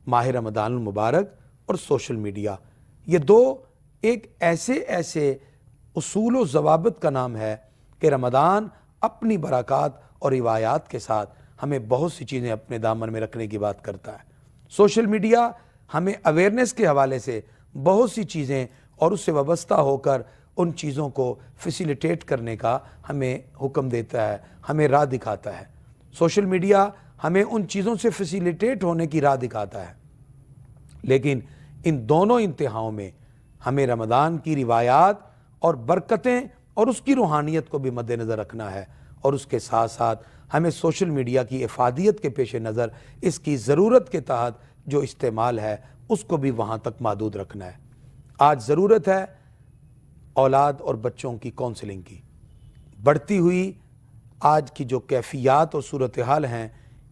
ماہ رمضان المبارک اور سوشل میڈیا، یہ دو ایک ایسے اصول و ضوابط کا نام ہے کہ رمضان اپنی برکات اور روایات کے ساتھ ہمیں بہت سی چیزیں اپنے دامن میں رکھنے کی بات کرتا ہے۔ سوشل میڈیا ہمیں اویئرنیس کے حوالے سے بہت سی چیزیں اور اس سے وابستہ ہو کر ان چیزوں کو فیسیلیٹیٹ کرنے کا ہمیں حکم دیتا ہے، ہمیں راہ دکھاتا ہے۔ سوشل میڈیا ہمیں ان چیزوں سے فیسیلیٹیٹ ہونے کی راہ دکھاتا ہے، لیکن ان دونوں انتہاؤں میں ہمیں رمضان کی روایات اور برکتیں اور اس کی روحانیت کو بھی مد نظر رکھنا ہے، اور اس کے ساتھ ساتھ ہمیں سوشل میڈیا کی افادیت کے پیش نظر اس کی ضرورت کے تحت جو استعمال ہے اس کو بھی وہاں تک محدود رکھنا ہے۔ آج ضرورت ہے اولاد اور بچوں کی کونسلنگ کی۔ بڑھتی ہوئی آج کی جو کیفیات اور صورتحال ہیں،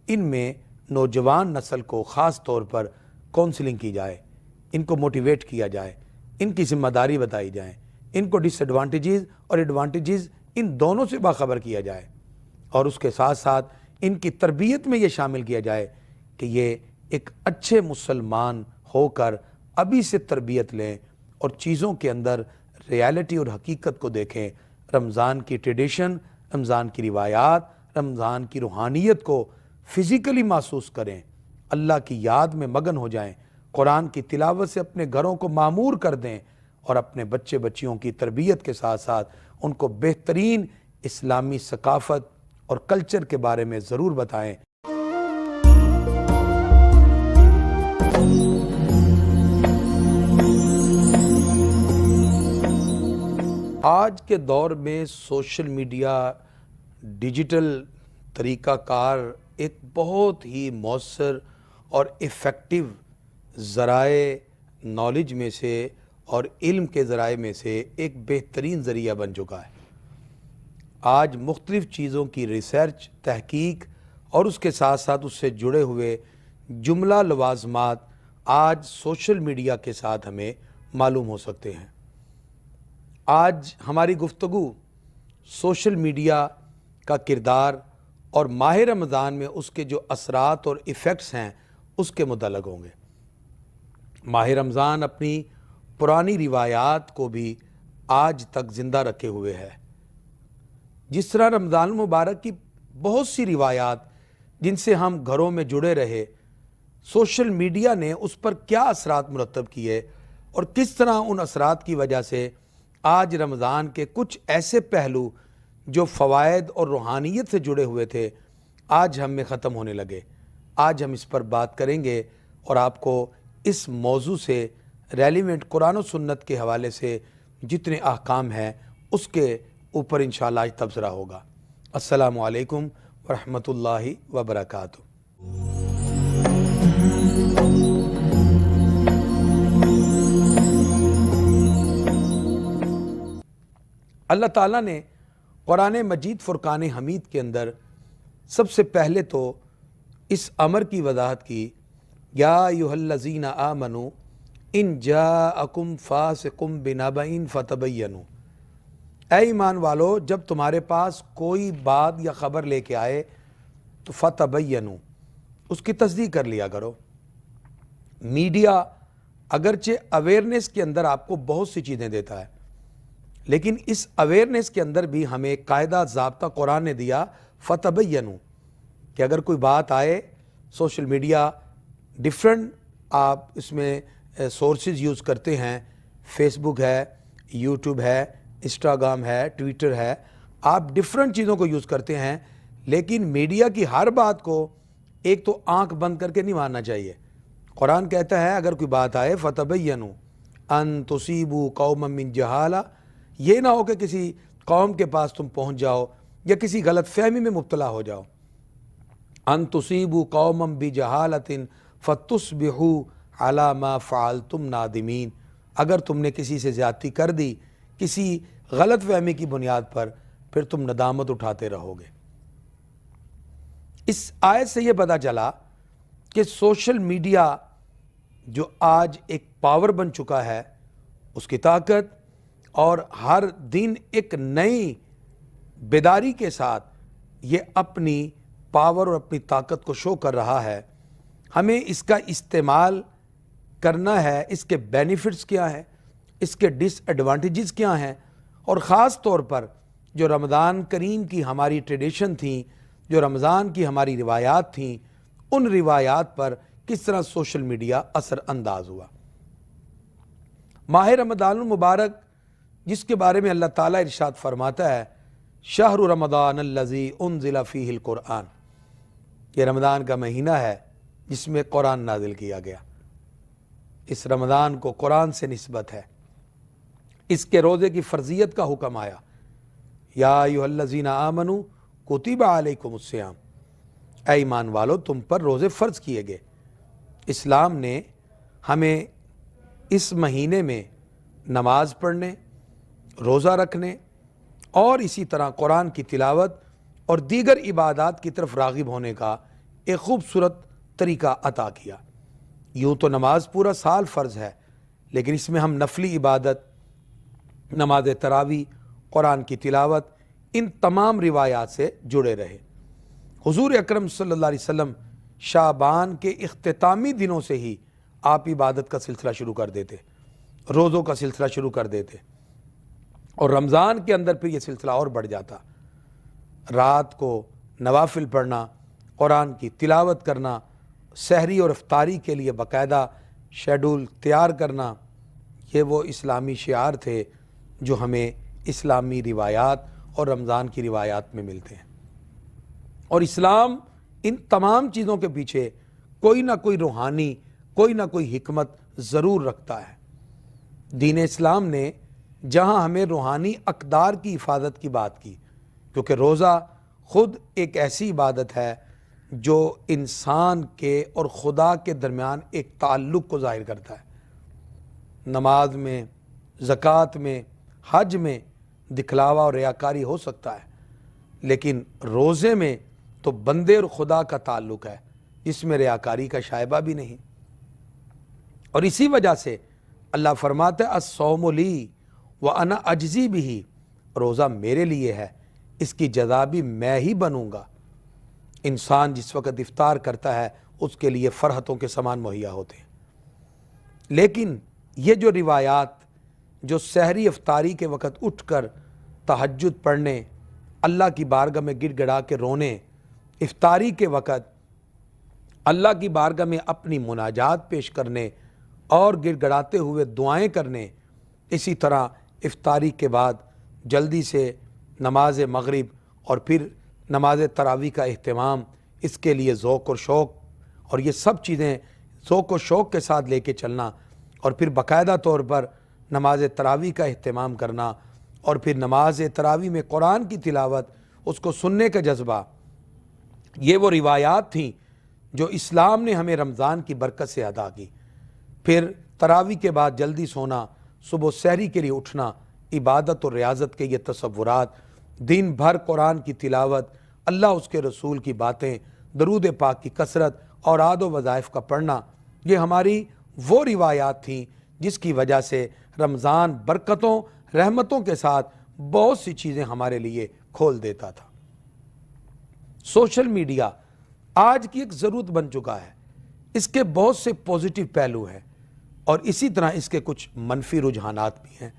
ان میں نوجوان نسل کو خاص طور پر کونسلنگ کی جائے، ان کو موٹیویٹ کیا جائے، ان کی ذمہ داری بتائی جائیں، ان کو ڈس ایڈوانٹیجز اور ایڈوانٹیجز ان دونوں سے باخبر کیا جائے، اور اس کے ساتھ ساتھ ان کی تربیت میں یہ شامل کیا جائے کہ یہ ایک اچھے مسلمان ہو کر ابھی سے تربیت لیں اور چیزوں کے اندر ریالٹی اور حقیقت کو دیکھیں، رمضان کی ٹریڈیشن، رمضان کی روایات، رمضان کی روحانیت کو فزیکلی محسوس کریں، اللہ کی یاد میں مگن ہو جائیں، قرآن کی تلاوت سے اپنے گھروں کو معمور کر دیں، اور اپنے بچے بچیوں کی تربیت کے ساتھ ساتھ ان کو بہترین اسلامی ثقافت اور کلچر کے بارے میں ضرور بتائیں۔ آج کے دور میں سوشل میڈیا، ڈیجیٹل طریقہ کار ایک بہت ہی مؤثر اور ایفیکٹو ذرائع نالج میں سے اور علم کے ذرائع میں سے ایک بہترین ذریعہ بن چکا ہے۔ آج مختلف چیزوں کی ریسرچ، تحقیق اور اس کے ساتھ ساتھ اس سے جڑے ہوئے جملہ لوازمات آج سوشل میڈیا کے ساتھ ہمیں معلوم ہو سکتے ہیں۔ آج ہماری گفتگو سوشل میڈیا کا کردار اور ماہ رمضان میں اس کے جو اثرات اور ایفیکٹس ہیں اس کے متعلق ہوں گے۔ ماہ رمضان اپنی پرانی روایات کو بھی آج تک زندہ رکھے ہوئے ہے۔ جس طرح رمضان المبارک کی بہت سی روایات جن سے ہم گھروں میں جڑے رہے، سوشل میڈیا نے اس پر کیا اثرات مرتب کیے اور کس طرح ان اثرات کی وجہ سے آج رمضان کے کچھ ایسے پہلو جو فوائد اور روحانیت سے جڑے ہوئے تھے آج ہم میں ختم ہونے لگے۔ آج ہم اس پر بات کریں گے اور آپ کو اس موضوع سے ریلیونٹ قرآن و سنت کے حوالے سے جتنے احکام ہیں اس کے اوپر انشاءاللہ آج تبصرہ ہوگا۔ السلام علیکم ورحمۃ اللہ وبرکاتہ۔ اللہ تعالیٰ نے قرآن مجید فرقان حمید کے اندر سب سے پہلے تو اس امر کی وضاحت کی، یا ایھا الذین آمنوا ان جاءکم فاسق بنبأ فتبینوا، اے ایمان والو جب تمہارے پاس کوئی بات یا خبر لے کے آئے تو فتبینوا، اس کی تصدیق کر لیا کرو۔ میڈیا اگرچہ اویئرنیس کے اندر آپ کو بہت سی چیزیں دیتا ہے، لیکن اس اویئرنیس کے اندر بھی ہمیں قاعدہ ضابطہ قرآن نے دیا فتبینوا، کہ اگر کوئی بات آئے، سوشل میڈیا ڈیفرنٹ آپ اس میں سورسز یوز کرتے ہیں، فیس بک ہے، یوٹیوب ہے، انسٹاگرام ہے، ٹویٹر ہے، آپ ڈیفرنٹ چیزوں کو یوز کرتے ہیں، لیکن میڈیا کی ہر بات کو ایک تو آنکھ بند کر کے نہیں ماننا چاہیے۔ قرآن کہتا ہے اگر کوئی بات آئے فتبینوا ان تصیبوا قوما من جہالہ، یہ نہ ہو کہ کسی قوم کے پاس تم پہنچ جاؤ یا کسی غلط فہمی میں مبتلا ہو جاؤ۔ ان تصیبوا قوما بجہالۃ فتصبحوا علی ما فعلتم نادمین، اگر تم نے کسی سے زیادتی کر دی کسی غلط فہمی کی بنیاد پر، پھر تم ندامت اٹھاتے رہو گے۔ اس آیت سے یہ پتہ چلا کہ سوشل میڈیا جو آج ایک پاور بن چکا ہے، اس کی طاقت اور ہر دن ایک نئی بیداری کے ساتھ یہ اپنی پاور اور اپنی طاقت کو شو کر رہا ہے۔ ہمیں اس کا استعمال کرنا ہے، اس کے بینیفٹس کیا ہیں، اس کے ڈس ایڈوانٹیجز کیا ہیں، اور خاص طور پر جو رمضان کریم کی ہماری ٹریڈیشن تھیں، جو رمضان کی ہماری روایات تھیں، ان روایات پر کس طرح سوشل میڈیا اثر انداز ہوا۔ ماہ رمضان المبارک جس کے بارے میں اللہ تعالیٰ ارشاد فرماتا ہے شہر رمضان الذی انزل فیہ القرآن، یہ رمضان کا مہینہ ہے جس میں قرآن نازل کیا گیا۔ اس رمضان کو قرآن سے نسبت ہے، اس کے روزے کی فرضیت کا حکم آیا، یا ایھا الذین آمنوا کتب علیکم الصیام، اے ایمان والو تم پر روزے فرض کیے گئے۔ اسلام نے ہمیں اس مہینے میں نماز پڑھنے، روزہ رکھنے اور اسی طرح قرآن کی تلاوت اور دیگر عبادات کی طرف راغب ہونے کا ایک خوبصورت طریقہ عطا کیا۔ یوں تو نماز پورا سال فرض ہے، لیکن اس میں ہم نفلی عبادت، نماز تراویح، قرآن کی تلاوت، ان تمام روایات سے جڑے رہے۔ حضور اکرم صلی اللہ علیہ وسلم شعبان کے اختتامی دنوں سے ہی آپ عبادت کا سلسلہ شروع کر دیتے، روزوں کا سلسلہ شروع کر دیتے، اور رمضان کے اندر پھر یہ سلسلہ اور بڑھ جاتا۔ رات کو نوافل پڑھنا، قرآن کی تلاوت کرنا، سحری اور افطاری کے لیے باقاعدہ شیڈول تیار کرنا، یہ وہ اسلامی شعار تھے جو ہمیں اسلامی روایات اور رمضان کی روایات میں ملتے ہیں۔ اور اسلام ان تمام چیزوں کے پیچھے کوئی نہ کوئی روحانی، کوئی نہ کوئی حکمت ضرور رکھتا ہے۔ دین اسلام نے جہاں ہمیں روحانی اقدار کی حفاظت کی بات کی، کیونکہ روزہ خود ایک ایسی عبادت ہے جو انسان کے اور خدا کے درمیان ایک تعلق کو ظاہر کرتا ہے۔ نماز میں، زکوٰۃ میں، حج میں دکھلاوا اور ریاکاری ہو سکتا ہے، لیکن روزے میں تو بندے اور خدا کا تعلق ہے، اس میں ریاکاری کا شائبہ بھی نہیں۔ اور اسی وجہ سے اللہ فرماتا ہے الصوم لی وانا اجزی بہ، روزہ میرے لیے ہے، اس کی جزا بھی میں ہی بنوں گا۔ انسان جس وقت افطار کرتا ہے اس کے لیے فرحتوں کے سامان مہیا ہوتے ہیں، لیکن یہ جو روایات، جو سحری افطاری کے وقت اٹھ کر تہجد پڑھنے، اللہ کی بارگاہ میں گڑ گڑا کے رونے، افطاری کے وقت اللہ کی بارگاہ میں اپنی مناجات پیش کرنے اور گڑ گڑاتے ہوئے دعائیں کرنے، اسی طرح افطاری کے بعد جلدی سے نماز مغرب اور پھر نماز تراویح کا اہتمام، اس کے لیے ذوق اور شوق، اور یہ سب چیزیں ذوق و شوق کے ساتھ لے کے چلنا، اور پھر باقاعدہ طور پر نماز تراویح کا اہتمام کرنا، اور پھر نماز تراویح میں قرآن کی تلاوت، اس کو سننے کا جذبہ، یہ وہ روایات تھیں جو اسلام نے ہمیں رمضان کی برکت سے عطا کی۔ پھر تراویح کے بعد جلدی سونا، صبح سحری کے لیے اٹھنا، عبادت اور ریاضت کے یہ تصورات، دن بھر قرآن کی تلاوت، اللہ اس کے رسول کی باتیں، درود پاک کی کثرت اور اعاد و وظائف کا پڑھنا، یہ ہماری وہ روایات تھیں جس کی وجہ سے رمضان برکتوں، رحمتوں کے ساتھ بہت سی چیزیں ہمارے لیے کھول دیتا تھا۔ سوشل میڈیا آج کی ایک ضرورت بن چکا ہے، اس کے بہت سے پازیٹیو پہلو ہیں اور اسی طرح اس کے کچھ منفی رجحانات بھی ہیں۔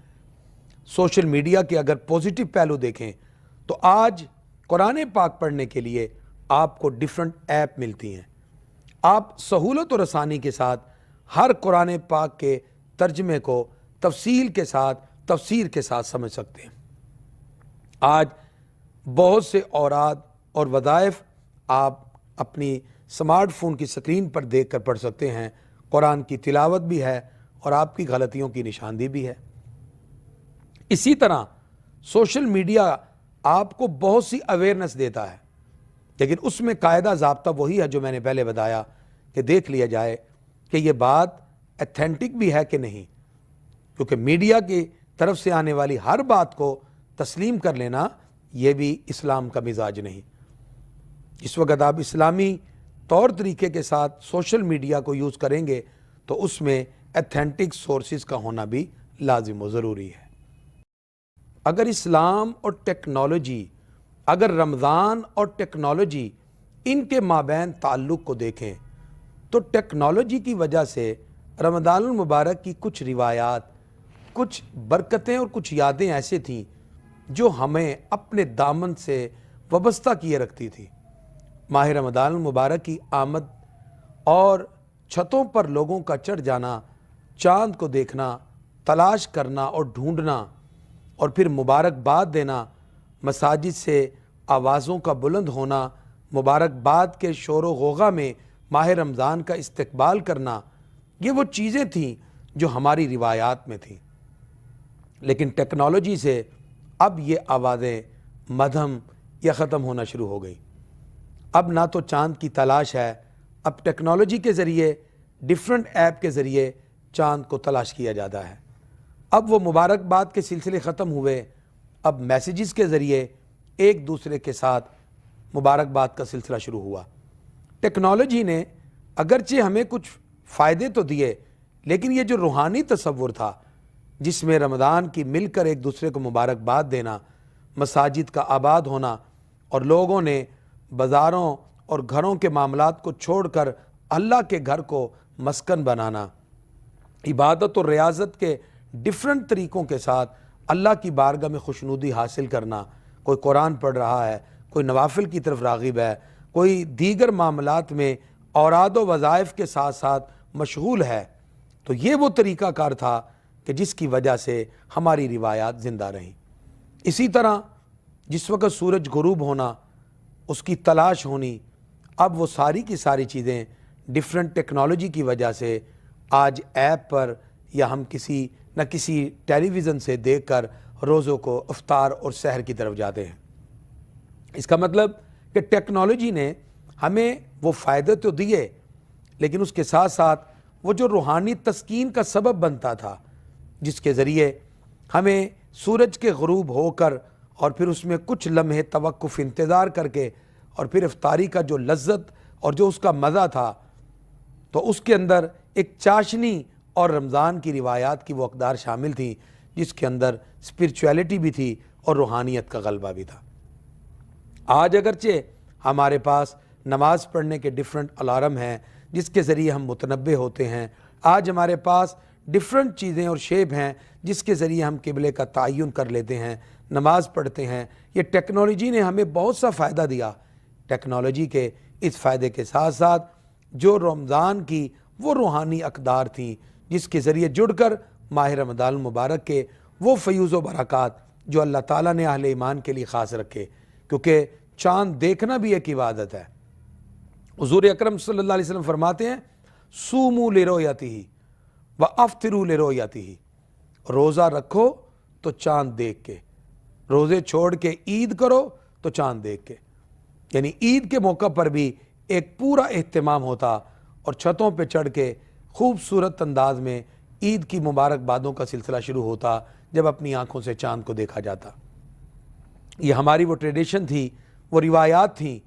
سوشل میڈیا کے اگر پازیٹیو پہلو دیکھیں تو آج قرآن پاک پڑھنے کے لیے آپ کو ڈیفرنٹ ایپ ملتی ہیں، آپ سہولت اور آسانی کے ساتھ ہر قرآن پاک کے ترجمے کو تفصیل کے ساتھ، تفسیر کے ساتھ سمجھ سکتے ہیں۔ آج بہت سے اوراد اور وظائف آپ اپنی سمارٹ فون کی سکرین پر دیکھ کر پڑھ سکتے ہیں، قرآن کی تلاوت بھی ہے اور آپ کی غلطیوں کی نشاندہی بھی ہے۔ اسی طرح سوشل میڈیا آپ کو بہت سی اویئرنس دیتا ہے، لیکن اس میں قاعدہ ضابطہ وہی ہے جو میں نے پہلے بتایا کہ دیکھ لیا جائے کہ یہ بات ایتھینٹک بھی ہے کہ نہیں، کیونکہ میڈیا کی طرف سے آنے والی ہر بات کو تسلیم کر لینا یہ بھی اسلام کا مزاج نہیں۔ اس وقت آپ اسلامی طور طریقے کے ساتھ سوشل میڈیا کو یوز کریں گے تو اس میں ایتھینٹک سورسز کا ہونا بھی لازم و ضروری ہے۔ اگر اسلام اور ٹیکنالوجی، اگر رمضان اور ٹیکنالوجی ان کے مابین تعلق کو دیکھیں تو ٹیکنالوجی کی وجہ سے رمضان المبارک کی کچھ روایات، کچھ برکتیں اور کچھ یادیں ایسے تھیں جو ہمیں اپنے دامن سے وابستہ کیے رکھتی تھی۔ ماہ رمضان المبارک کی آمد اور چھتوں پر لوگوں کا چڑھ جانا، چاند کو دیکھنا، تلاش کرنا اور ڈھونڈنا، اور پھر مبارکباد دینا، مساجد سے آوازوں کا بلند ہونا، مبارکباد کے شور و غوغا میں ماہ رمضان کا استقبال کرنا، یہ وہ چیزیں تھیں جو ہماری روایات میں تھیں۔ لیکن ٹیکنالوجی سے اب یہ آوازیں مدھم یا ختم ہونا شروع ہو گئی۔ اب نہ تو چاند کی تلاش ہے، اب ٹیکنالوجی کے ذریعے، ڈیفرنٹ ایپ کے ذریعے چاند کو تلاش کیا جاتا ہے۔ اب وہ مبارکباد کے سلسلے ختم ہوئے، اب میسیجز کے ذریعے ایک دوسرے کے ساتھ مبارکباد کا سلسلہ شروع ہوا۔ ٹیکنالوجی نے اگرچہ ہمیں کچھ فائدے تو دیے، لیکن یہ جو روحانی تصور تھا جس میں رمضان کی مل کر ایک دوسرے کو مبارکباد دینا، مساجد کا آباد ہونا، اور لوگوں نے بازاروں اور گھروں کے معاملات کو چھوڑ کر اللہ کے گھر کو مسکن بنانا، عبادت اور ریاضت کے ڈیفرنٹ طریقوں کے ساتھ اللہ کی بارگاہ میں خوشنودی حاصل کرنا، کوئی قرآن پڑھ رہا ہے، کوئی نوافل کی طرف راغب ہے، کوئی دیگر معاملات میں اوراد و وظائف کے ساتھ ساتھ مشغول ہے، تو یہ وہ طریقہ کار تھا کہ جس کی وجہ سے ہماری روایات زندہ رہیں۔ اسی طرح جس وقت سورج غروب ہونا، اس کی تلاش ہونی، اب وہ ساری کی ساری چیزیں ڈیفرنٹ ٹیکنالوجی کی وجہ سے آج ایپ پر یا ہم کسی نہ کسی ٹیلی ویژن سے دیکھ کر روزوں کو افطار اور سحر کی طرف جاتے ہیں۔ اس کا مطلب کہ ٹیکنالوجی نے ہمیں وہ فائدے تو دیے، لیکن اس کے ساتھ ساتھ وہ جو روحانی تسکین کا سبب بنتا تھا، جس کے ذریعے ہمیں سورج کے غروب ہو کر اور پھر اس میں کچھ لمحے توقف انتظار کر کے اور پھر افطاری کا جو لذت اور جو اس کا مزہ تھا، تو اس کے اندر ایک چاشنی اور رمضان کی روایات کی وہ اقدار شامل تھیں جس کے اندر اسپرچویلٹی بھی تھی اور روحانیت کا غلبہ بھی تھا۔ آج اگرچہ ہمارے پاس نماز پڑھنے کے ڈیفرنٹ الارم ہیں جس کے ذریعے ہم متنبہ ہوتے ہیں، آج ہمارے پاس ڈیفرنٹ چیزیں اور شیپ ہیں جس کے ذریعے ہم قبلے کا تعین کر لیتے ہیں، نماز پڑھتے ہیں، یہ ٹیکنالوجی نے ہمیں بہت سا فائدہ دیا۔ ٹیکنالوجی کے اس فائدے کے ساتھ ساتھ جو رمضان کی وہ روحانی اقدار تھیں جس کے ذریعے جڑ کر ماہ رمضان المبارک کے وہ فیوز و برکات جو اللہ تعالیٰ نے اہل ایمان کے لیے خاص رکھے، کیونکہ چاند دیکھنا بھی ایک عبادت ہے۔ حضور اکرم صلی اللہ علیہ وسلم فرماتے ہیں صوموا لرؤیتہ وافطروا لرؤیتہ، روزہ رکھو تو چاند دیکھ کے، روزے چھوڑ کے عید کرو تو چاند دیکھ کے، یعنی عید کے موقع پر بھی ایک پورا اہتمام ہوتا اور چھتوں پہ چڑھ کے خوبصورت انداز میں عید کی مبارکبادوں کا سلسلہ شروع ہوتا جب اپنی آنکھوں سے چاند کو دیکھا جاتا۔ یہ ہماری وہ ٹریڈیشن تھی، وہ روایات تھیں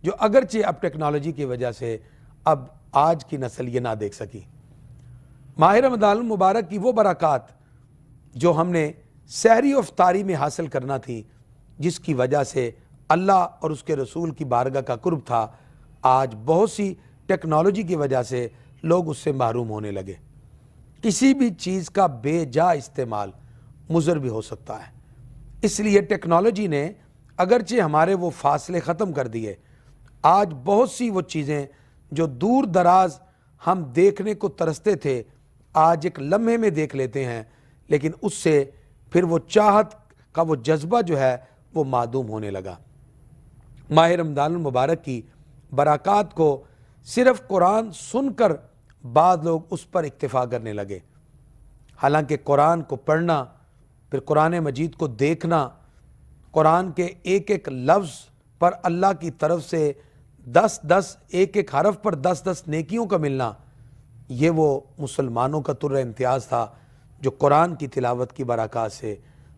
جو اگرچہ اب ٹیکنالوجی کی وجہ سے اب آج کی نسل یہ نہ دیکھ سکی۔ ماہ رمضان المبارک کی وہ برکات جو ہم نے سحری و افطاری میں حاصل کرنا تھی، جس کی وجہ سے اللہ اور اس کے رسول کی بارگاہ کا قرب تھا، آج بہت سی ٹیکنالوجی کی وجہ سے لوگ اس سے محروم ہونے لگے۔ کسی بھی چیز کا بے جا استعمال مضر بھی ہو سکتا ہے، اس لیے ٹیکنالوجی نے اگرچہ ہمارے وہ فاصلے ختم کر دیے، آج بہت سی وہ چیزیں جو دور دراز ہم دیکھنے کو ترستے تھے، آج ایک لمحے میں دیکھ لیتے ہیں، لیکن اس سے پھر وہ چاہت کا وہ جذبہ جو ہے وہ معدوم ہونے لگا۔ ماہ رمضان المبارک کی برکات کو صرف قرآن سن کر بعض لوگ اس پر اکتفا کرنے لگے، حالانکہ قرآن کو پڑھنا، پھر قرآن مجید کو دیکھنا، قرآن کے ایک ایک لفظ پر اللہ کی طرف سے 10 ایک ایک حرف پر 10 نیکیوں کا ملنا، یہ وہ مسلمانوں کا تر امتیاز تھا جو قرآن کی تلاوت کی برکات سے،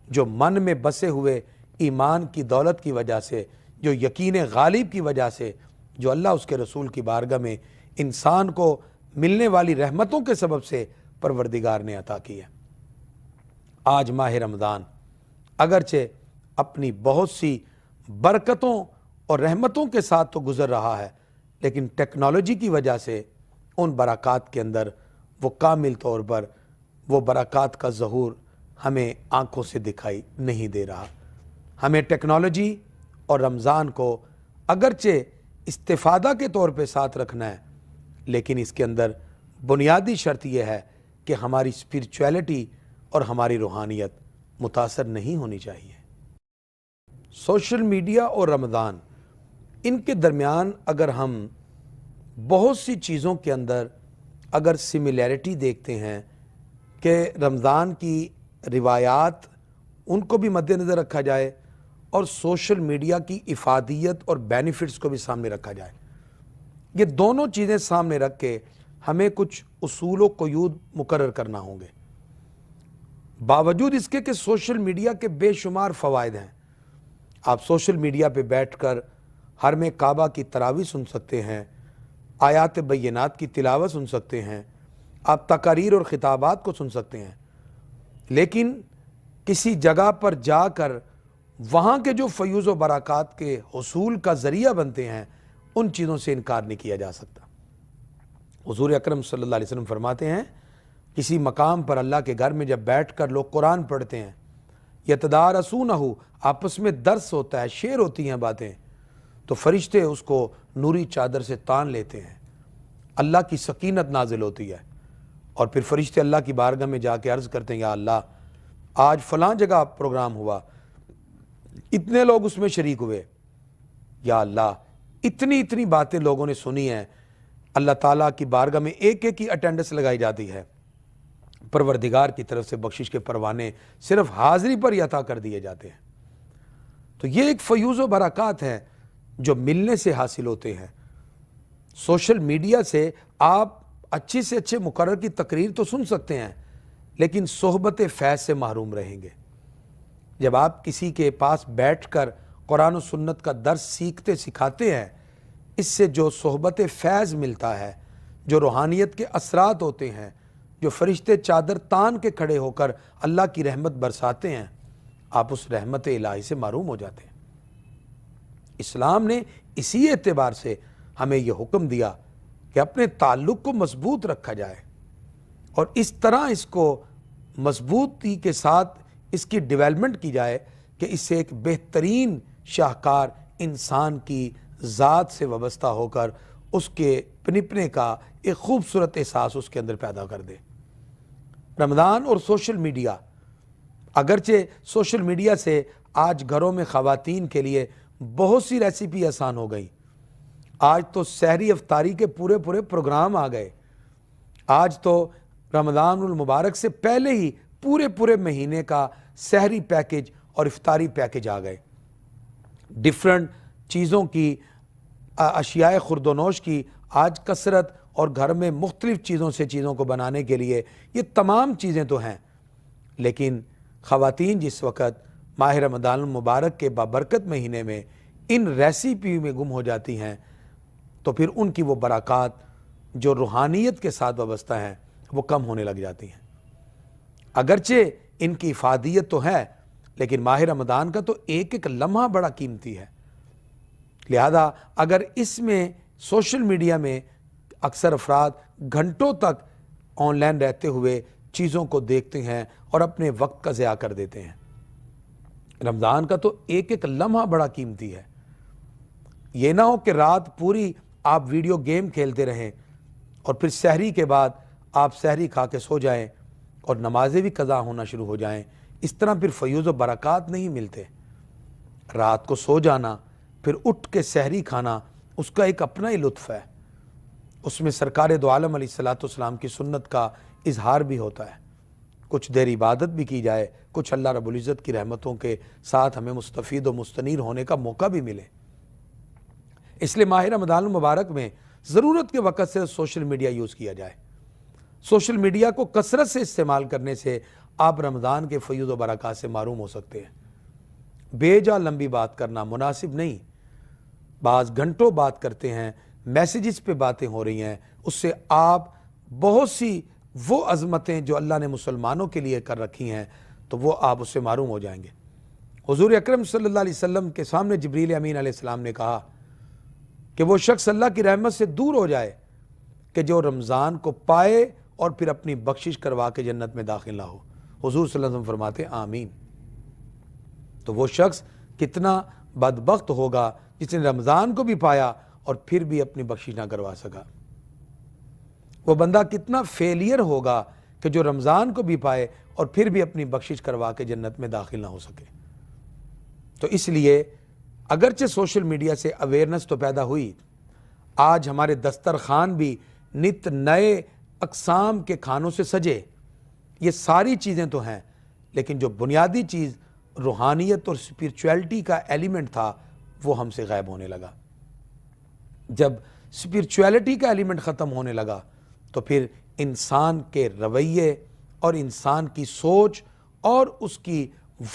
جو من میں بسے ہوئے ایمان کی دولت کی وجہ سے، جو یقین غالب کی وجہ سے، جو اللہ اس کے رسول کی بارگاہ میں انسان کو ملنے والی رحمتوں کے سبب سے پروردگار نے عطا کی ہے۔ آج ماہ رمضان اگرچہ اپنی بہت سی برکتوں اور رحمتوں کے ساتھ تو گزر رہا ہے، لیکن ٹیکنالوجی کی وجہ سے ان برکات کے اندر وہ کامل طور پر وہ برکات کا ظہور ہمیں آنکھوں سے دکھائی نہیں دے رہا۔ ہمیں ٹیکنالوجی اور رمضان کو اگرچہ استفادہ کے طور پہ ساتھ رکھنا ہے، لیکن اس کے اندر بنیادی شرط یہ ہے کہ ہماری اسپرچویلٹی اور ہماری روحانیت متاثر نہیں ہونی چاہیے۔ سوشل میڈیا اور رمضان، ان کے درمیان اگر ہم بہت سی چیزوں کے اندر اگر سملیرٹی دیکھتے ہیں کہ رمضان کی روایات ان کو بھی مد نظر رکھا جائے اور سوشل میڈیا کی افادیت اور بینیفٹس کو بھی سامنے رکھا جائے، یہ دونوں چیزیں سامنے رکھ کے ہمیں کچھ اصول و قیود مقرر کرنا ہوں گے۔ باوجود اس کے کہ سوشل میڈیا کے بے شمار فوائد ہیں، آپ سوشل میڈیا پہ بیٹھ کر حرم کعبہ کی تراویح سن سکتے ہیں، آیات بینات کی تلاوت سن سکتے ہیں، آپ تقاریر اور خطابات کو سن سکتے ہیں، لیکن کسی جگہ پر جا کر وہاں کے جو فیوز و برکات کے حصول کا ذریعہ بنتے ہیں ان چیزوں سے انکار نہیں کیا جا سکتا۔ حضور اکرم صلی اللہ علیہ وسلم فرماتے ہیں کسی مقام پر اللہ کے گھر میں جب بیٹھ کر لوگ قرآن پڑھتے ہیں، یتدارسونہ، آپس میں درس ہوتا ہے، شیئر ہوتی ہیں باتیں، تو فرشتے اس کو نوری چادر سے تان لیتے ہیں، اللہ کی سکینت نازل ہوتی ہے، اور پھر فرشتے اللہ کی بارگاہ میں جا کے عرض کرتے ہیں یا اللہ آج فلاں جگہ پروگرام ہوا، اتنے لوگ اس میں شریک ہوئے، یا اللہ اتنی باتیں لوگوں نے سنی ہیں، اللہ تعالیٰ کی بارگاہ میں ایک کی اٹینڈنس لگائی جاتی ہے، پروردگار کی طرف سے بخشش کے پروانے صرف حاضری پر ہی عطا کر دیے جاتے ہیں۔ تو یہ ایک فیوز و برکات ہے جو ملنے سے حاصل ہوتے ہیں۔ سوشل میڈیا سے آپ اچھی سے اچھے مقرر کی تقریر تو سن سکتے ہیں، لیکن صحبت فیض سے محروم رہیں گے۔ جب آپ کسی کے پاس بیٹھ کر قرآن و سنت کا درس سیکھتے سکھاتے ہیں، اس سے جو صحبت فیض ملتا ہے، جو روحانیت کے اثرات ہوتے ہیں، جو فرشتے چادر تان کے کھڑے ہو کر اللہ کی رحمت برساتے ہیں، آپ اس رحمت الہی سے محروم ہو جاتے ہیں۔ اسلام نے اسی اعتبار سے ہمیں یہ حکم دیا کہ اپنے تعلق کو مضبوط رکھا جائے، اور اس طرح اس کو مضبوطی کے ساتھ اس کی ڈیولپمنٹ کی جائے کہ اس سے ایک بہترین شاہکار انسان کی ذات سے وابستہ ہو کر اس کے پنپنے کا ایک خوبصورت احساس اس کے اندر پیدا کر دے۔ رمضان اور سوشل میڈیا، اگرچہ سوشل میڈیا سے آج گھروں میں خواتین کے لیے بہت سی ریسیپی آسان ہو گئی، آج تو سحری افطاری کے پورے پروگرام آ گئے، آج تو رمضان المبارک سے پہلے ہی پورے مہینے کا سحری پیکج اور افطاری پیکج آ گئے، ڈیفرنٹ چیزوں کی، اشیاء خورد و نوش کی آج کثرت، اور گھر میں مختلف چیزوں سے چیزوں کو بنانے کے لیے یہ تمام چیزیں تو ہیں، لیکن خواتین جس وقت ماہ رمضان المبارک کے بابرکت مہینے میں ان ریسیپی میں گم ہو جاتی ہیں، تو پھر ان کی وہ برکات جو روحانیت کے ساتھ وابستہ ہیں وہ کم ہونے لگ جاتی ہیں۔ اگرچہ ان کی افادیت تو ہے، لیکن ماہ رمضان کا تو ایک لمحہ بڑا قیمتی ہے، لہذا اگر اس میں سوشل میڈیا میں اکثر افراد گھنٹوں تک آن لائن رہتے ہوئے چیزوں کو دیکھتے ہیں اور اپنے وقت کا ضیاع کر دیتے ہیں، رمضان کا تو ایک لمحہ بڑا قیمتی ہے۔ یہ نہ ہو کہ رات پوری آپ ویڈیو گیم کھیلتے رہیں اور پھر سحری کے بعد آپ سحری کھا کے سو جائیں اور نمازیں بھی قضا ہونا شروع ہو جائیں، اس طرح پھر فیوز و برکات نہیں ملتے۔ رات کو سو جانا پھر اٹھ کے سحری کھانا، اس کا ایک اپنا ہی لطف ہے، اس میں سرکار دو عالم علیہ الصلوۃ والسلام کی سنت کا اظہار بھی ہوتا ہے، کچھ دیر عبادت بھی کی جائے، کچھ اللہ رب العزت کی رحمتوں کے ساتھ ہمیں مستفید و مستنیر ہونے کا موقع بھی ملے۔ اس لیے ماہ رمضان المبارک میں ضرورت کے وقت سے سوشل میڈیا یوز کیا جائے۔ سوشل میڈیا کو کثرت سے استعمال کرنے سے آپ رمضان کے فیوز و برکات سے محروم ہو سکتے ہیں۔ بے جا لمبی بات کرنا مناسب نہیں، بعض گھنٹوں بات کرتے ہیں، میسیجز پہ باتیں ہو رہی ہیں، اس سے آپ بہت سی وہ عظمتیں جو اللہ نے مسلمانوں کے لیے کر رکھی ہیں تو وہ آپ اس سے محروم ہو جائیں گے۔ حضور اکرم صلی اللہ علیہ وسلم کے سامنے جبریل امین علیہ السلام نے کہا کہ وہ شخص اللہ کی رحمت سے دور ہو جائے کہ جو رمضان کو پائے اور پھر اپنی بخشش کروا کے جنت میں داخل نہ ہو۔ حضور صلی اللہ علیہ وسلم فرماتے ہیں آمین۔ تو وہ شخص کتنا بدبخت ہوگا جس نے رمضان کو بھی پایا اور پھر بھی اپنی بخشش نہ کروا سکا۔ وہ بندہ کتنا فیلئر ہوگا کہ جو رمضان کو بھی پائے اور پھر بھی اپنی بخشش کروا کے جنت میں داخل نہ ہو سکے۔ تو اس لیے اگرچہ سوشل میڈیا سے اویئرنس تو پیدا ہوئی، آج ہمارے دسترخوان بھی نت نئے اقسام کے کھانوں سے سجے، یہ ساری چیزیں تو ہیں، لیکن جو بنیادی چیز روحانیت اور اسپرچویلٹی کا ایلیمنٹ تھا وہ ہم سے غائب ہونے لگا۔ جب اسپرچویلٹی کا ایلیمنٹ ختم ہونے لگا تو پھر انسان کے رویے اور انسان کی سوچ اور اس کی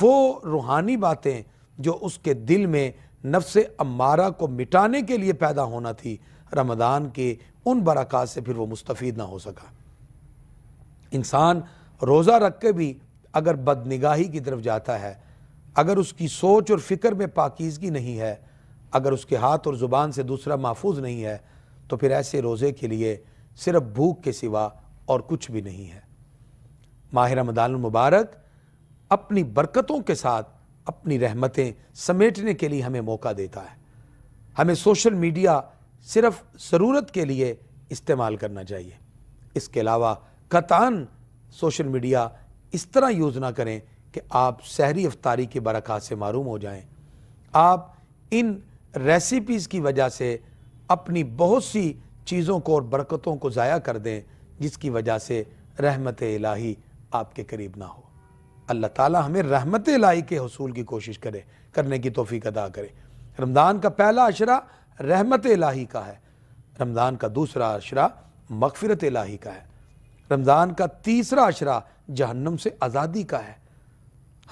وہ روحانی باتیں جو اس کے دل میں نفس امارہ کو مٹانے کے لیے پیدا ہونا تھی، رمضان کے ان برکات سے پھر وہ مستفید نہ ہو سکا۔ انسان روزہ رکھ کے بھی اگر بدنگاہی کی طرف جاتا ہے، اگر اس کی سوچ اور فکر میں پاکیزگی نہیں ہے، اگر اس کے ہاتھ اور زبان سے دوسرا محفوظ نہیں ہے، تو پھر ایسے روزے کے لیے صرف بھوک کے سوا اور کچھ بھی نہیں ہے۔ ماہ رمضان المبارک اپنی برکتوں کے ساتھ اپنی رحمتیں سمیٹنے کے لیے ہمیں موقع دیتا ہے۔ ہمیں سوشل میڈیا صرف ضرورت کے لیے استعمال کرنا چاہیے، اس کے علاوہ قطعاً سوشل میڈیا اس طرح یوز نہ کریں کہ آپ سحری افطاری کی برکات سے محروم ہو جائیں، آپ ان ریسیپیز کی وجہ سے اپنی بہت سی چیزوں کو اور برکتوں کو ضائع کر دیں جس کی وجہ سے رحمت الہی آپ کے قریب نہ ہو۔ اللہ تعالی ہمیں رحمت الہی کے حصول کی کوشش کرنے کی توفیق عطا کرے۔ رمضان کا پہلا عشرہ رحمت الہی کا ہے، رمضان کا دوسرا عشرہ مغفرت الہی کا ہے، رمضان کا تیسرا عشرہ جہنم سے آزادی کا ہے۔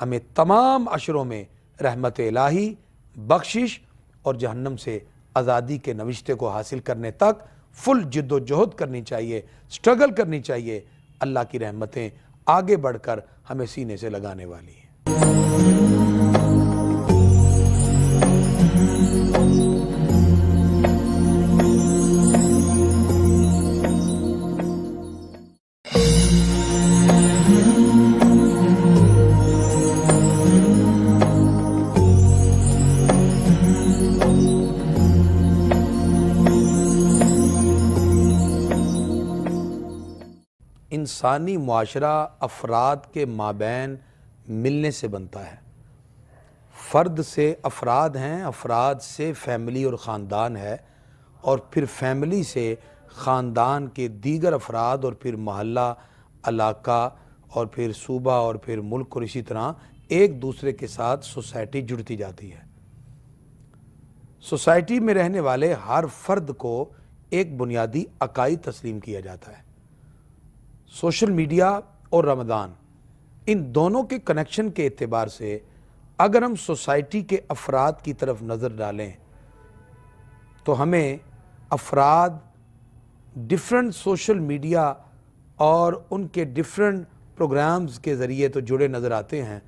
ہمیں تمام عشروں میں رحمت الہی، بخشش اور جہنم سے آزادی کے نوشتے کو حاصل کرنے تک فل جد و جہد کرنی چاہیے، سٹرگل کرنی چاہیے۔ اللہ کی رحمتیں آگے بڑھ کر ہمیں سینے سے لگانے والی ہیں۔ انسانی معاشرہ افراد کے مابین ملنے سے بنتا ہے۔ فرد سے افراد ہیں، افراد سے فیملی اور خاندان ہے، اور پھر فیملی سے خاندان کے دیگر افراد، اور پھر محلہ، علاقہ، اور پھر صوبہ، اور پھر ملک، اور اسی طرح ایک دوسرے کے ساتھ سوسائٹی جڑتی جاتی ہے۔ سوسائٹی میں رہنے والے ہر فرد کو ایک بنیادی عقائد تسلیم کیا جاتا ہے۔ سوشل میڈیا اور رمضان، ان دونوں کے کنیکشن کے اعتبار سے اگر ہم سوسائٹی کے افراد کی طرف نظر ڈالیں تو ہمیں افراد ڈیفرنٹ سوشل میڈیا اور ان کے ڈیفرنٹ پروگرامز کے ذریعے تو جڑے نظر آتے ہیں،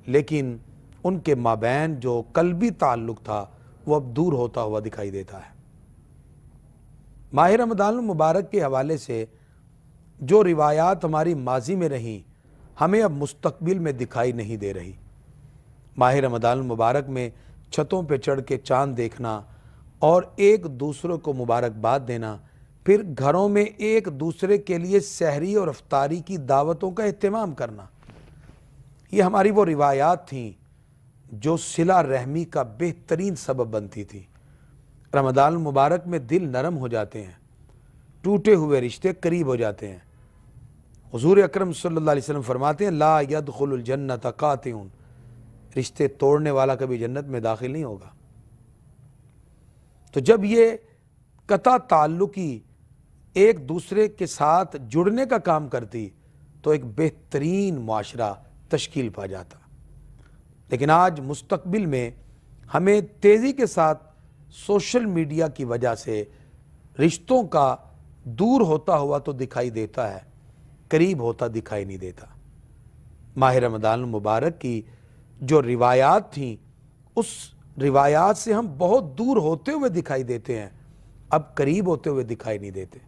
لیکن ان کے مابین جو قلبی تعلق تھا وہ اب دور ہوتا ہوا دکھائی دیتا ہے۔ ماہ رمضان المبارک کے حوالے سے جو روایات ہماری ماضی میں رہیں ہمیں اب مستقبل میں دکھائی نہیں دے رہی۔ ماہ رمضان المبارک میں چھتوں پہ چڑھ کے چاند دیکھنا اور ایک دوسرے کو مبارکباد دینا، پھر گھروں میں ایک دوسرے کے لیے سحری اور افطاری کی دعوتوں کا اہتمام کرنا، یہ ہماری وہ روایات تھیں جو صلہ رحمی کا بہترین سبب بنتی تھی۔ رمضان المبارک میں دل نرم ہو جاتے ہیں، ٹوٹے ہوئے رشتے قریب ہو جاتے ہیں۔ حضور اکرم صلی اللہ علیہ وسلم فرماتے ہیں لا يدخل الجنت قاطع، رشتے توڑنے والا کبھی جنت میں داخل نہیں ہوگا۔ تو جب یہ قطع تعلقی ایک دوسرے کے ساتھ جڑنے کا کام کرتی تو ایک بہترین معاشرہ تشکیل پا جاتا۔ لیکن آج مستقبل میں ہمیں تیزی کے ساتھ سوشل میڈیا کی وجہ سے رشتوں کا دور ہوتا ہوا تو دکھائی دیتا ہے، قریب ہوتا دکھائی نہیں دیتا۔ ماہ رمضان المبارک کی جو روایات تھیں اس روایات سے ہم بہت دور ہوتے ہوئے دکھائی دیتے ہیں، اب قریب ہوتے ہوئے دکھائی نہیں دیتے۔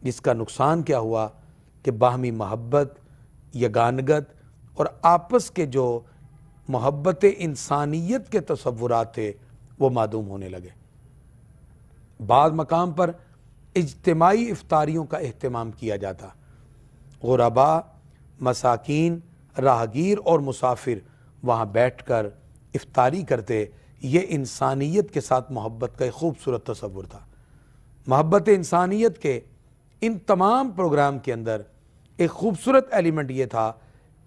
جس کا نقصان کیا ہوا کہ باہمی محبت، یگانگت اور آپس کے جو محبت انسانیت کے تصورات تھے وہ معدوم ہونے لگے۔ بعض مقام پر اجتماعی افطاریوں کا اہتمام کیا جاتا، غربا، مساکین، راہگیر اور مسافر وہاں بیٹھ کر افطاری کرتے۔ یہ انسانیت کے ساتھ محبت کا ایک خوبصورت تصور تھا۔ محبت انسانیت کے ان تمام پروگرام کے اندر ایک خوبصورت ایلیمنٹ یہ تھا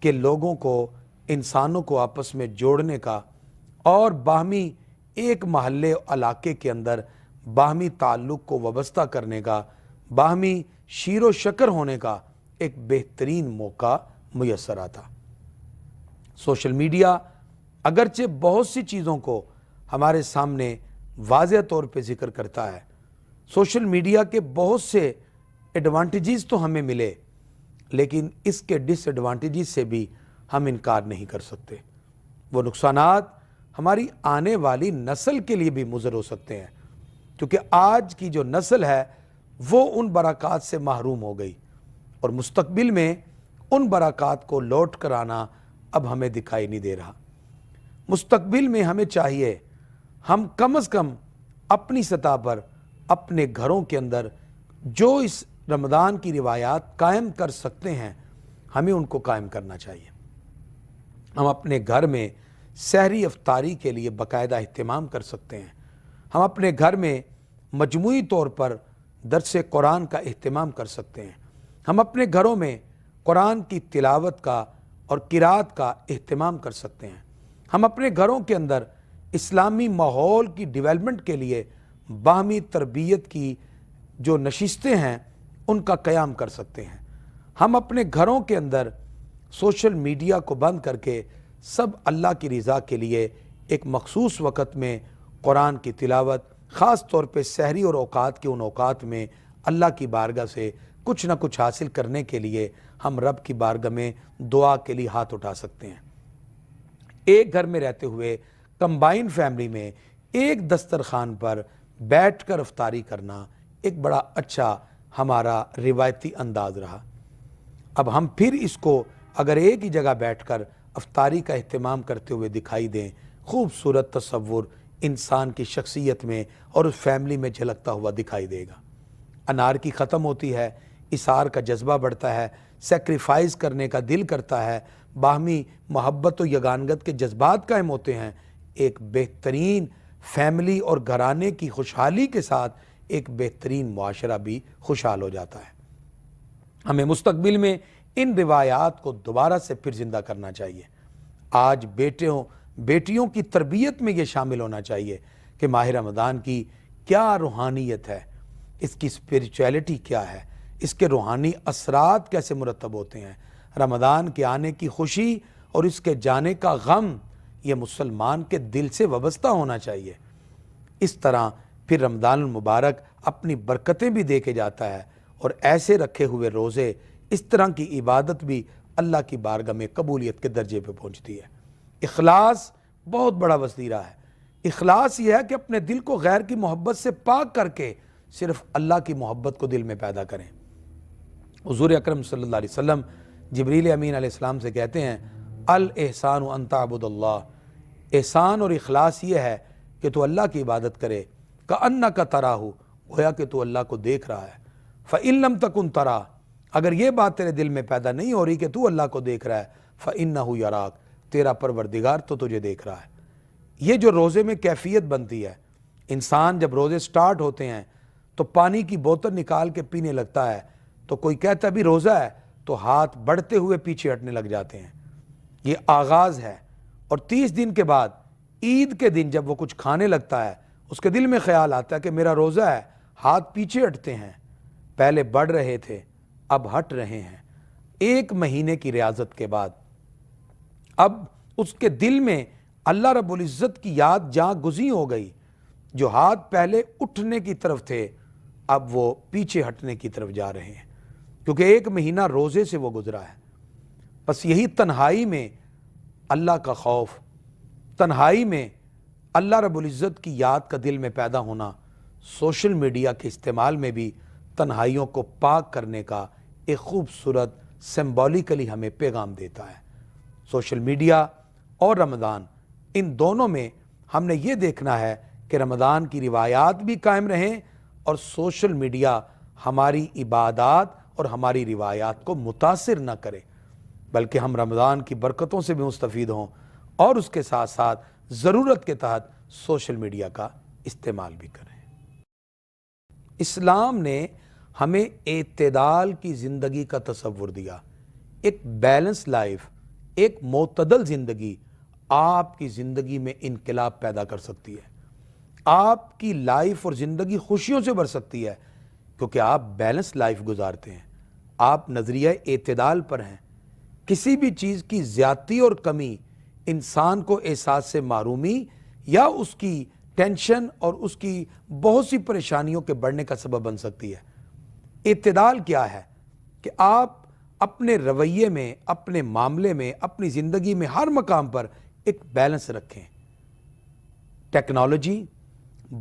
کہ لوگوں کو، انسانوں کو آپس میں جوڑنے کا اور باہمی ایک محلے علاقے کے اندر باہمی تعلق کو وابستہ کرنے کا، باہمی شیر و شکر ہونے کا ایک بہترین موقع میسر آتا۔ سوشل میڈیا اگرچہ بہت سی چیزوں کو ہمارے سامنے واضح طور پہ ذکر کرتا ہے، سوشل میڈیا کے بہت سے ایڈوانٹیجز تو ہمیں ملے، لیکن اس کے ڈس ایڈوانٹیجز سے بھی ہم انکار نہیں کر سکتے۔ وہ نقصانات ہماری آنے والی نسل کے لیے بھی مضر ہو سکتے ہیں، کیونکہ آج کی جو نسل ہے وہ ان برکات سے محروم ہو گئی، اور مستقبل میں ان برکات کو لوٹ کر آنا اب ہمیں دکھائی نہیں دے رہا۔ مستقبل میں ہمیں چاہیے ہم کم از کم اپنی سطح پر اپنے گھروں کے اندر جو اس رمضان کی روایات قائم کر سکتے ہیں ہمیں ان کو قائم کرنا چاہیے۔ ہم اپنے گھر میں سحری افطاری کے لیے باقاعدہ اہتمام کر سکتے ہیں۔ ہم اپنے گھر میں مجموعی طور پر درس قرآن کا اہتمام کر سکتے ہیں۔ ہم اپنے گھروں میں قرآن کی تلاوت کا اور قرات کا اہتمام کر سکتے ہیں۔ ہم اپنے گھروں کے اندر اسلامی ماحول کی ڈیولپمنٹ کے لیے باہمی تربیت کی جو نشستیں ہیں ان کا قیام کر سکتے ہیں۔ ہم اپنے گھروں کے اندر سوشل میڈیا کو بند کر کے سب اللہ کی رضا کے لیے ایک مخصوص وقت میں قرآن کی تلاوت، خاص طور پہ سحری اور اوقات کے ان اوقات میں اللہ کی بارگاہ سے کچھ نہ کچھ حاصل کرنے کے لیے ہم رب کی بارگاہ میں دعا کے لیے ہاتھ اٹھا سکتے ہیں۔ ایک گھر میں رہتے ہوئے کمبائن فیملی میں ایک دسترخوان پر بیٹھ کر افطاری کرنا ایک بڑا اچھا ہمارا روایتی انداز رہا۔ اب ہم پھر اس کو اگر ایک ہی جگہ بیٹھ کر افطاری کا اہتمام کرتے ہوئے دکھائی دیں، خوبصورت تصور انسان کی شخصیت میں اور اس فیملی میں جھلکتا ہوا دکھائی دے گا۔ انارکی ختم ہوتی ہے، اثار کا جذبہ بڑھتا ہے، سیکریفائز کرنے کا دل کرتا ہے، باہمی محبت و یگانگت کے جذبات قائم ہوتے ہیں۔ ایک بہترین فیملی اور گھرانے کی خوشحالی کے ساتھ ایک بہترین معاشرہ بھی خوشحال ہو جاتا ہے۔ ہمیں مستقبل میں ان روایات کو دوبارہ سے پھر زندہ کرنا چاہیے۔ آج بیٹیوں کی تربیت میں یہ شامل ہونا چاہیے کہ ماہ رمضان کی کیا روحانیت ہے، اس کی اسپریچویلٹی کیا ہے، اس کے روحانی اثرات کیسے مرتب ہوتے ہیں۔ رمضان کے آنے کی خوشی اور اس کے جانے کا غم یہ مسلمان کے دل سے وابستہ ہونا چاہیے۔ اس طرح پھر رمضان المبارک اپنی برکتیں بھی دے کے جاتا ہے، اور ایسے رکھے ہوئے روزے، اس طرح کی عبادت بھی اللہ کی بارگاہ میں قبولیت کے درجے پہ پہنچتی ہے۔ اخلاص بہت بڑا وسیلہ ہے۔ اخلاص یہ ہے کہ اپنے دل کو غیر کی محبت سے پاک کر کے صرف اللہ کی محبت کو دل میں پیدا کریں۔ حضور اکرم صلی اللہ علیہ وسلم جبریل امین علیہ السلام سے کہتے ہیں، الاحسان ان تعبد اللہ، احسان اور اخلاص یہ ہے کہ تو اللہ کی عبادت کرے، کأنک تراہ، گویا کہ تو اللہ کو دیکھ رہا ہے، فإن لم تکن تراہ، اگر یہ بات تیرے دل میں پیدا نہیں ہو رہی کہ تو اللہ کو دیکھ رہا ہے، فإنہ یراک، تیرا پروردگار تو تجھے دیکھ رہا ہے۔ یہ جو روزے میں کیفیت بنتی ہے، انسان جب روزے سٹارٹ ہوتے ہیں تو پانی کی بوتل نکال کے پینے لگتا ہے، تو کوئی کہتا ہے بھی روزہ ہے تو ہاتھ بڑھتے ہوئے پیچھے ہٹنے لگ جاتے ہیں۔ یہ آغاز ہے، اور 30 دن کے بعد عید کے دن جب وہ کچھ کھانے لگتا ہے اس کے دل میں خیال آتا ہے کہ میرا روزہ ہے، ہاتھ پیچھے ہٹتے ہیں، پہلے بڑھ رہے تھے اب ہٹ رہے ہیں۔ 1 مہینے کی ریاضت کے بعد اب اس کے دل میں اللہ رب العزت کی یاد جاں گزیں ہو گئی۔ جو ہاتھ پہلے اٹھنے کی طرف تھے اب وہ پیچھے ہٹنے کی طرف جا رہے ہیں، کیونکہ 1 مہینہ روزے سے وہ گزرا ہے۔ بس یہی تنہائی میں اللہ کا خوف، تنہائی میں اللہ رب العزت کی یاد کا دل میں پیدا ہونا، سوشل میڈیا کے استعمال میں بھی تنہائیوں کو پاک کرنے کا ایک خوبصورت سمبولیکلی ہمیں پیغام دیتا ہے۔ سوشل میڈیا اور رمضان، ان دونوں میں ہم نے یہ دیکھنا ہے کہ رمضان کی روایات بھی قائم رہیں اور سوشل میڈیا ہماری عبادات اور ہماری روایات کو متاثر نہ کرے، بلکہ ہم رمضان کی برکتوں سے بھی مستفید ہوں اور اس کے ساتھ ساتھ ضرورت کے تحت سوشل میڈیا کا استعمال بھی کریں۔ اسلام نے ہمیں اعتدال کی زندگی کا تصور دیا۔ ایک بیلنس لائف، ایک معتدل زندگی آپ کی زندگی میں انقلاب پیدا کر سکتی ہے۔ آپ کی لائف اور زندگی خوشیوں سے بھر سکتی ہے کیونکہ آپ بیلنس لائف گزارتے ہیں، آپ نظریہ اعتدال پر ہیں۔ کسی بھی چیز کی زیادتی اور کمی انسان کو احساس سے محرومی یا اس کی ٹینشن اور اس کی بہت سی پریشانیوں کے بڑھنے کا سبب بن سکتی ہے۔ اعتدال کیا ہے کہ آپ اپنے رویے میں، اپنے معاملے میں، اپنی زندگی میں ہر مقام پر ایک بیلنس رکھیں۔ ٹیکنالوجی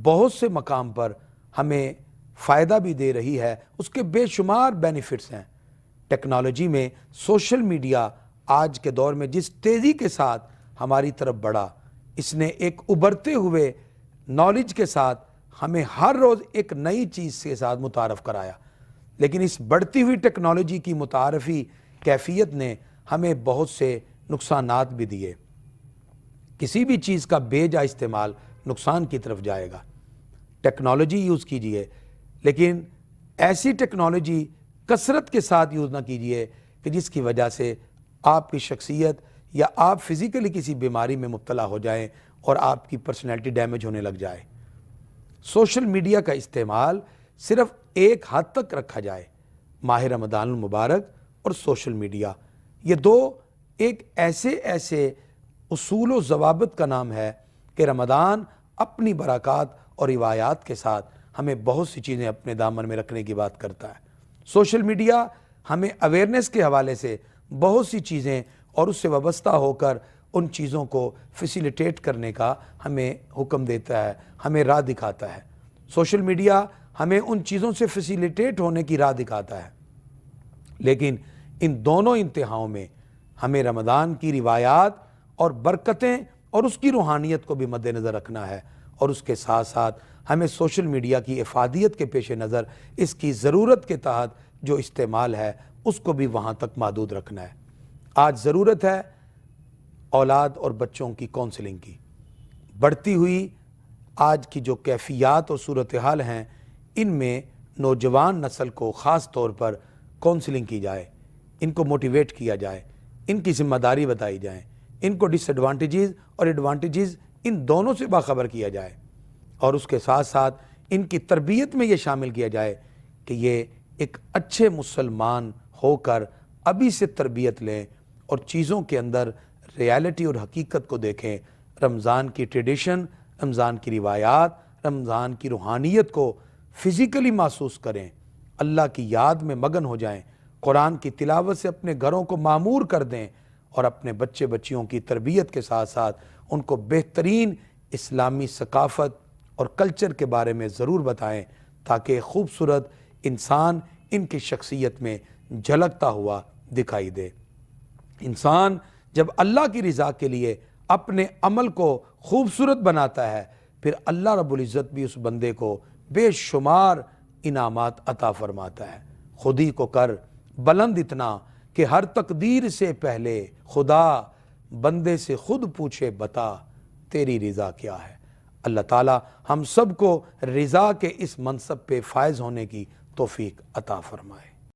بہت سے مقام پر ہمیں فائدہ بھی دے رہی ہے، اس کے بے شمار بینیفٹس ہیں۔ ٹیکنالوجی میں سوشل میڈیا آج کے دور میں جس تیزی کے ساتھ ہماری طرف بڑھا، اس نے ایک ابھرتے ہوئے نالج کے ساتھ ہمیں ہر روز ایک نئی چیز کے ساتھ متعارف کرایا، لیکن اس بڑھتی ہوئی ٹیکنالوجی کی متعارفی کیفیت نے ہمیں بہت سے نقصانات بھی دیے۔ کسی بھی چیز کا بے جا استعمال نقصان کی طرف جائے گا۔ ٹیکنالوجی یوز کیجئے، لیکن ایسی ٹیکنالوجی کثرت کے ساتھ یوز نہ کیجئے کہ جس کی وجہ سے آپ کی شخصیت یا آپ فزیکلی کسی بیماری میں مبتلا ہو جائیں اور آپ کی پرسنالٹی ڈیمیج ہونے لگ جائے۔ سوشل میڈیا کا استعمال صرف ایک حد تک رکھا جائے۔ ماہ رمضان المبارک اور سوشل میڈیا، یہ دو ایک ایسے اصول و ضوابط کا نام ہے کہ رمضان اپنی برکات اور روایات کے ساتھ ہمیں بہت سی چیزیں اپنے دامن میں رکھنے کی بات کرتا ہے۔ سوشل میڈیا ہمیں اویئرنیس کے حوالے سے بہت سی چیزیں اور اس سے وابستہ ہو کر ان چیزوں کو فیسیلیٹیٹ کرنے کا ہمیں حکم دیتا ہے، ہمیں راہ دکھاتا ہے۔ سوشل میڈیا ہمیں ان چیزوں سے فیسیلیٹیٹ ہونے کی راہ دکھاتا ہے، لیکن ان دونوں انتہاؤں میں ہمیں رمضان کی روایات اور برکتیں اور اس کی روحانیت کو بھی مد نظر رکھنا ہے، اور اس کے ساتھ ساتھ ہمیں سوشل میڈیا کی افادیت کے پیش نظر اس کی ضرورت کے تحت جو استعمال ہے اس کو بھی وہاں تک محدود رکھنا ہے۔ آج ضرورت ہے اولاد اور بچوں کی کونسلنگ کی۔ بڑھتی ہوئی آج کی جو کیفیات اور صورتحال ہیں، ان میں نوجوان نسل کو خاص طور پر کونسلنگ کی جائے، ان کو موٹیویٹ کیا جائے، ان کی ذمہ داری بتائی جائیں، ان کو ڈس ایڈوانٹیجز اور ایڈوانٹیجز ان دونوں سے باخبر کیا جائے، اور اس کے ساتھ ساتھ ان کی تربیت میں یہ شامل کیا جائے کہ یہ ایک اچھے مسلمان ہو کر ابھی سے تربیت لیں اور چیزوں کے اندر ریالٹی اور حقیقت کو دیکھیں، رمضان کی ٹریڈیشن، رمضان کی روایات، رمضان کی روحانیت کو فزیکلی محسوس کریں، اللہ کی یاد میں مگن ہو جائیں، قرآن کی تلاوت سے اپنے گھروں کو معمور کر دیں، اور اپنے بچے بچیوں کی تربیت کے ساتھ ساتھ ان کو بہترین اسلامی ثقافت اور کلچر کے بارے میں ضرور بتائیں تاکہ خوبصورت انسان ان کی شخصیت میں جھلکتا ہوا دکھائی دے۔ انسان جب اللہ کی رضا کے لیے اپنے عمل کو خوبصورت بناتا ہے، پھر اللہ رب العزت بھی اس بندے کو بے شمار انعامات عطا فرماتا ہے۔ خود ہی کو کر بلند اتنا کہ ہر تقدیر سے پہلے خدا بندے سے خود پوچھے بتا تیری رضا کیا ہے۔ اللہ تعالی ہم سب کو رضا کے اس منصب پہ فائز ہونے کی توفیق عطا فرمائے۔